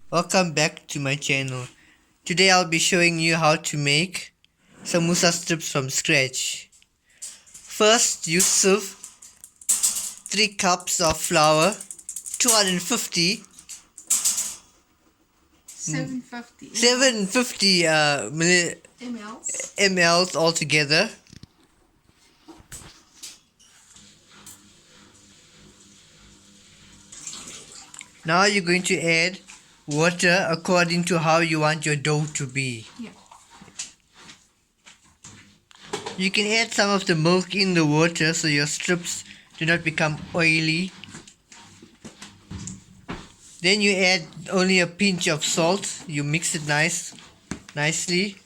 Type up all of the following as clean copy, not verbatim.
Welcome back to my channel. Today I'll be showing you how to make samosa strips from scratch. First you sieve 3 cups of flour, 250 750 mLs altogether. Now you're going to add water according to how you want your dough to be. Yeah. You can add some of the milk in the water so your strips do not become oily. Then you add only a pinch of salt. You mix it nicely.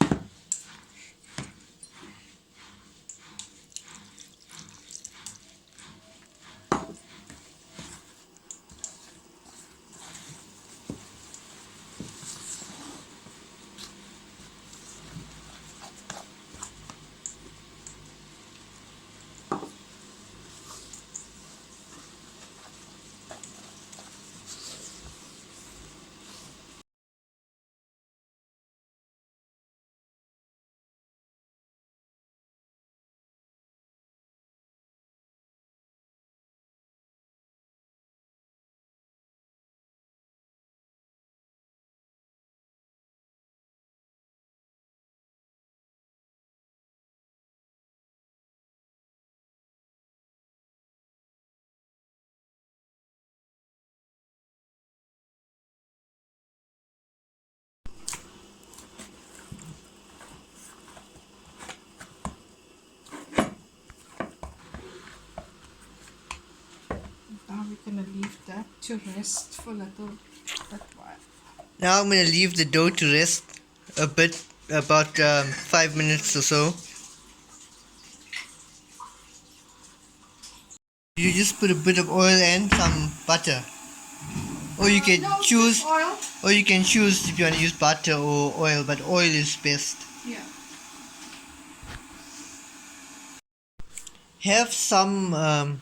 Now we're going to leave that to rest for a little bit while. Now I'm going to leave the dough to rest a bit, about 5 minutes or so. You just put a bit of oil and some butter. Or you can choose oil. Or you can choose if you want to use butter or oil, but oil is best. Yeah. Have some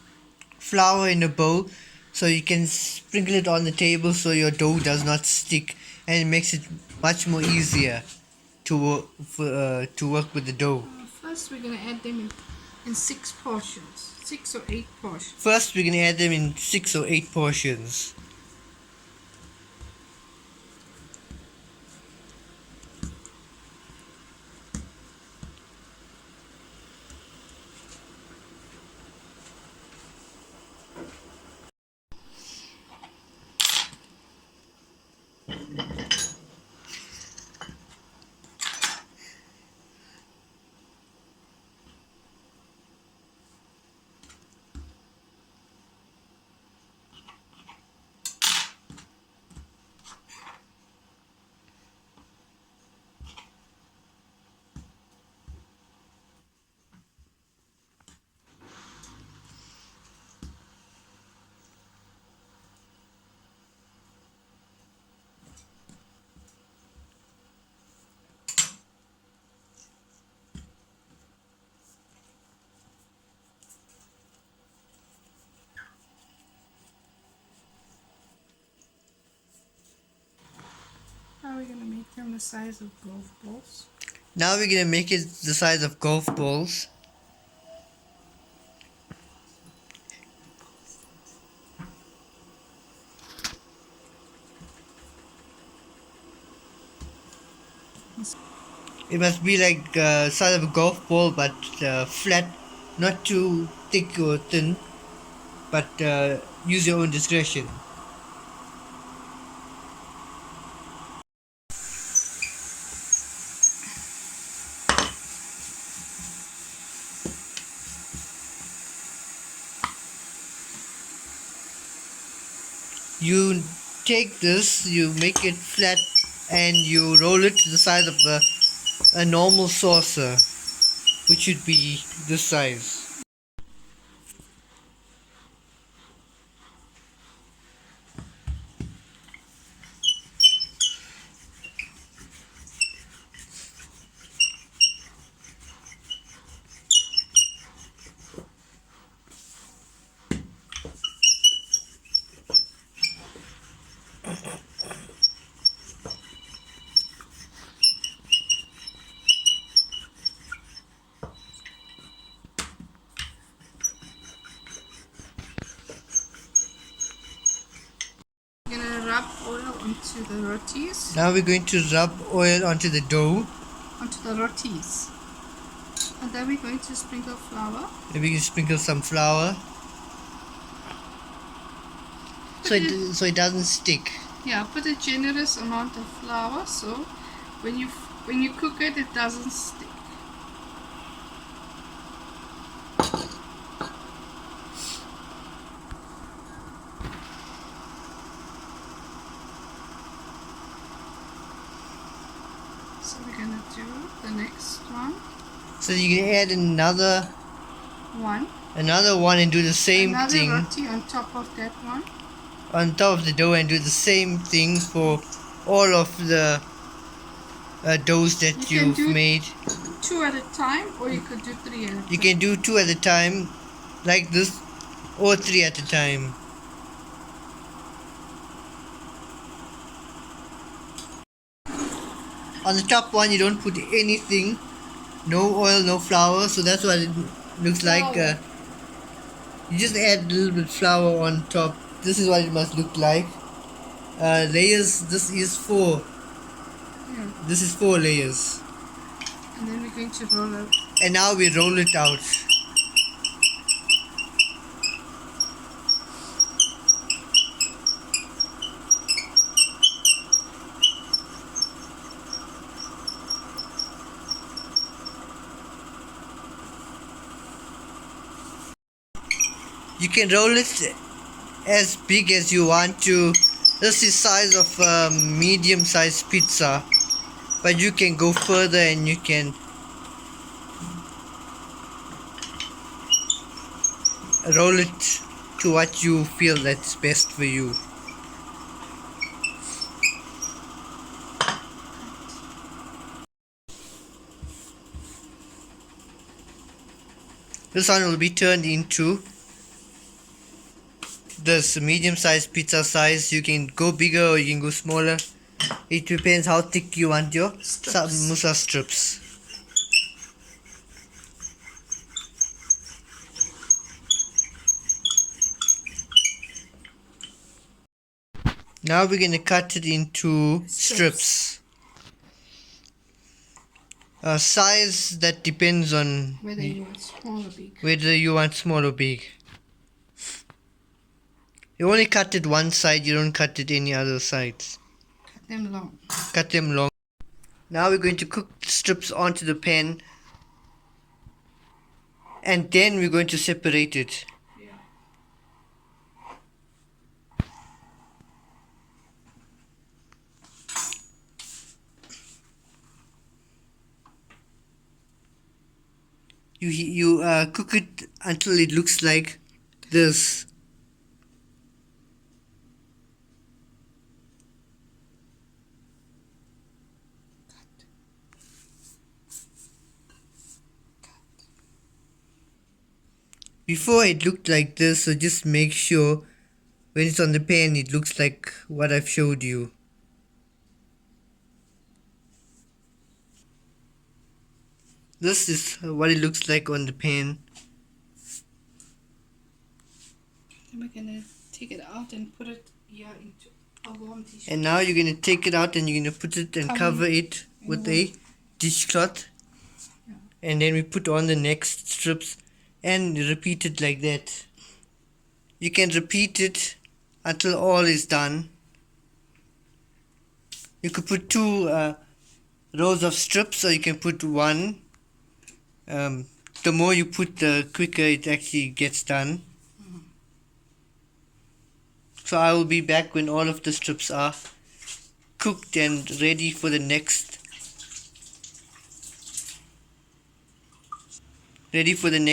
flour in a bowl so you can sprinkle it on the table so your dough does not stick, and it makes it much more easier to work with the dough. First we're going to add them in 6 portions. 6 or 8 portions. First we're going to add them in 6 or 8 portions. Now we're going to make them the size of golf balls. Now we're going to make it the size of golf balls. It must be like size of a golf ball, but flat, not too thick or thin, but use your own discretion. You take this, you make it flat, and you roll it to the size of a normal saucer, which should be this size. oil onto the rotis. Now we're going to rub oil onto the dough. Onto the rotis. And then we're going to sprinkle flour. Then we can sprinkle some flour. So it doesn't stick. Yeah, put a generous amount of flour so when you cook it, it doesn't stick. So we're gonna do the next one. So you can add another One. and do the same Another thing roti on top of that one. on top of the dough and do the same thing for all of the doughs that You can you've do made. 2 at a time, or you could do 3 at a time. You can do 2 at a time like this, or 3 at a time. On the top one you don't put anything, no oil, no flour, so that's what it looks like. You just add a little bit flour on top. This is what it must look like. Layers, this is 4. Yeah. This is 4 layers. And then we're going to roll it. And now we roll it out. You can roll it as big as you want to. This is size of a medium sized pizza, but you can go further and you can roll it to what you feel that's best for you. This one will be turned into this medium sized pizza size. You can go bigger or you can go smaller. It depends how thick you want your samosa strips. Now we're going to cut it into strips. Size that depends on Whether you want small or big. whether you want small or big. You only cut it one side, you don't cut it any other sides. Cut them long. Cut them long. Now we're going to cook the strips onto the pan, and then we're going to separate it. Yeah. You cook it until it looks like this. Before it looked like this, so just make sure when it's on the pan it looks like what I've showed you. This is what it looks like on the pan. Then we're gonna take it out and put it here into a warm tissue. And now you're going to take it out and you're going to put it and cover it with a dishcloth. Yeah. And then we put on the next strips and repeat it like that. You can repeat it until all is done. You could put 2 rows of strips, or you can put 1. The more you put, the quicker it actually gets done. So I will be back when all of the strips are cooked and ready for the next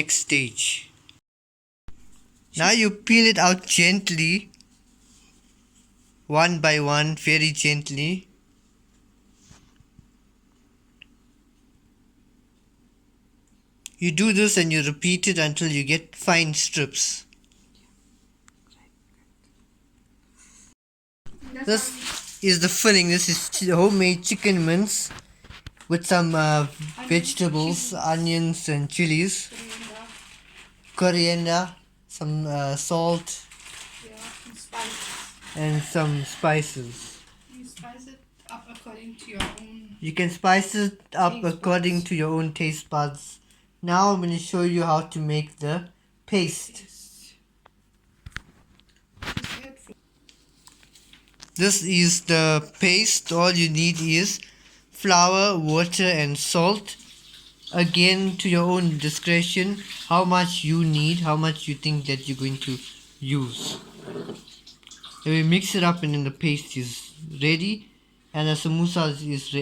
stage. Now you peel it out gently, one by one, very gently. You do this and you repeat it until you get fine strips. This is the filling. This is homemade chicken mince with some vegetables, onions and chilies, coriander, some salt, and spices. and some spices. You spice it up according to your own. You can spice it up Taste according buds. to your own taste buds. Now I'm going to show you how to make the paste. This is the paste. All you need is flour, water and salt. Again, to your own discretion, how much you need, how much you think that you're going to use. Then we mix it up and then the paste is ready, and the samosa is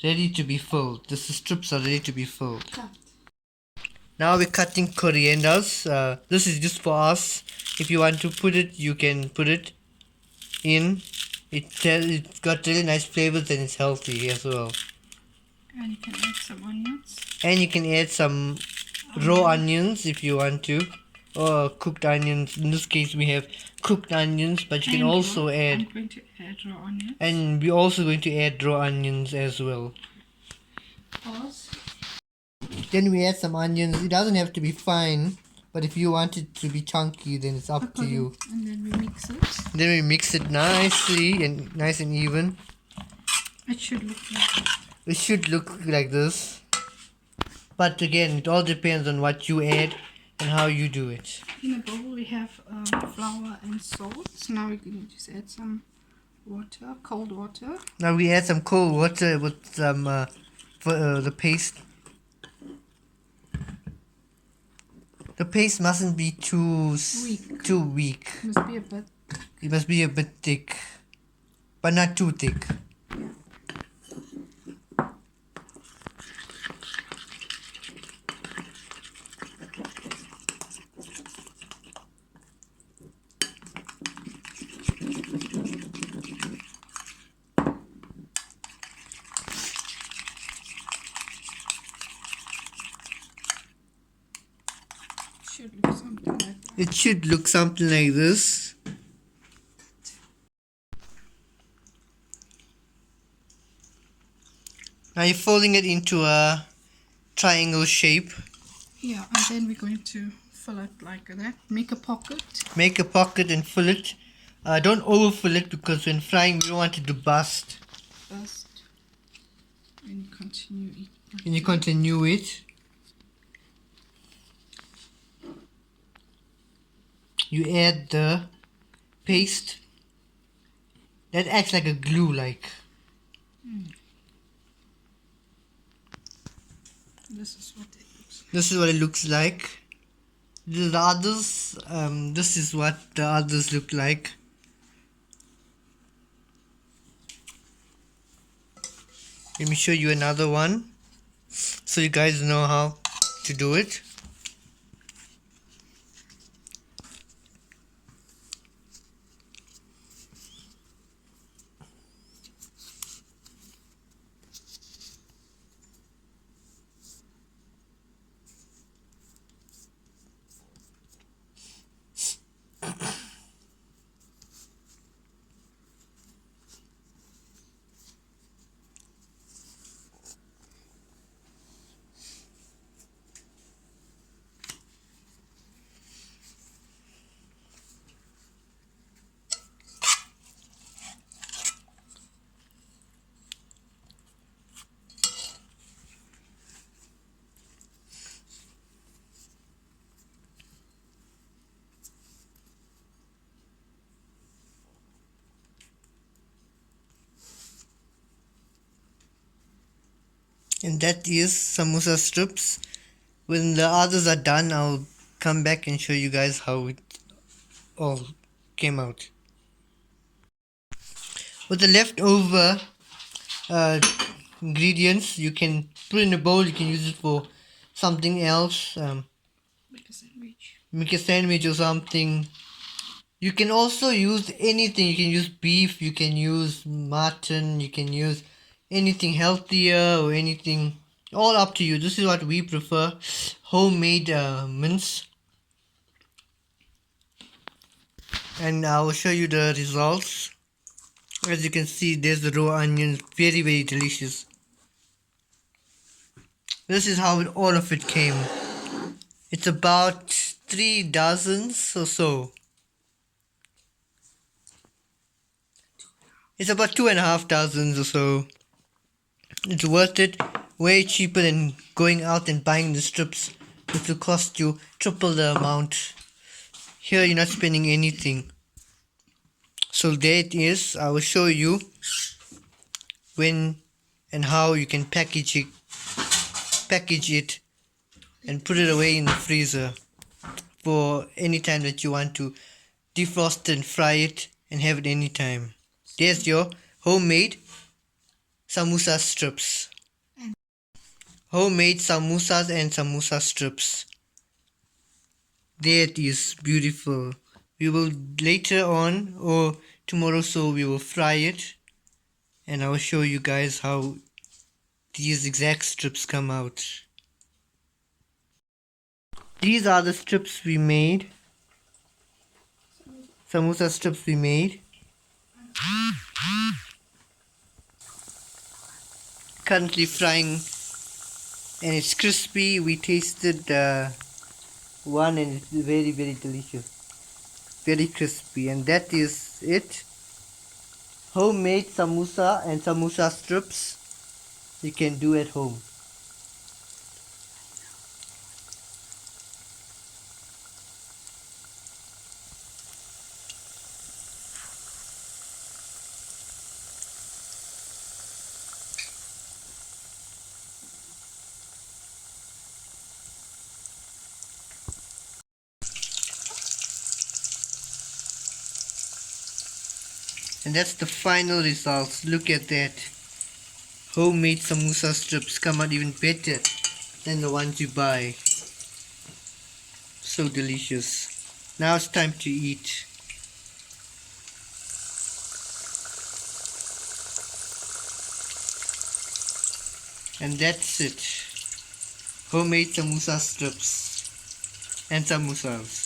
ready to be filled. The strips are ready to be filled. Cut. Now we're cutting corianders. This is just for us. If you want to put it, you can put it in. It's got really nice flavors and it's healthy as well. And you can add some onions. And you can add some raw onions if you want to, or cooked onions. In this case we have cooked onions, but you can also add. I'm going to add raw onions. And we're also going to add raw onions as well. Pause. Then we add some onions. It doesn't have to be fine, but if you want it to be chunky, then it's up to you. And then we mix it. Then we mix it nicely and nice and even. It should look like that. It should look like this. But again, it all depends on what you add and how you do it. In a bowl we have flour and salt. So now we're going to just add some water, cold water. Now we add some cold water with some for the paste. The paste mustn't be too weak. It must be a bit. It must be a bit thick, but not too thick. Should look something like that. It should look something like this. Now you're folding it into a triangle shape. Yeah, and then we're going to fill it like that. Make a pocket. Make a pocket and fill it. Don't overfill it because when frying we don't want it to bust. First, and you continue it. And you continue it. You add the paste. That acts like a glue like. This is what it looks like. This is what it looks like. The others, this is what the others look like. Let me show you another one so you guys know how to do it. And that is samosa strips. When the others are done, I'll come back and show you guys how it all came out. With the leftover ingredients, you can put in a bowl. You can use it for something else. Make a sandwich. Make a sandwich or something. You can also use anything. You can use beef, you can use mutton, you can use anything healthier or anything. All up to you. This is what we prefer. Homemade mince. And I will show you the results. As you can see, there's the raw onions. Very, very delicious. This is how all of it came. It's about 3 dozens or so. It's about 2,500 or so. It's worth it. Way cheaper than going out and buying the strips, which will cost you triple the amount. Here you're not spending anything. So there it is. I will show you when and how you can package it and put it away in the freezer for any time that you want to defrost and fry it and have it anytime. There's your homemade samosa strips. Homemade samosas and samosa strips. There it is, beautiful. We will later on or tomorrow so we will fry it and I will show you guys how these exact strips come out. These are the strips we made. Samosa strips we made. Currently frying and it's crispy. We tasted one and it's very delicious. Very crispy, and that is it. Homemade samosa and samosa strips you can do at home. And that's the final results. Look at that. Homemade samosa strips come out even better than the ones you buy. So delicious. Now it's time to eat. And that's it. Homemade samosa strips and samosas.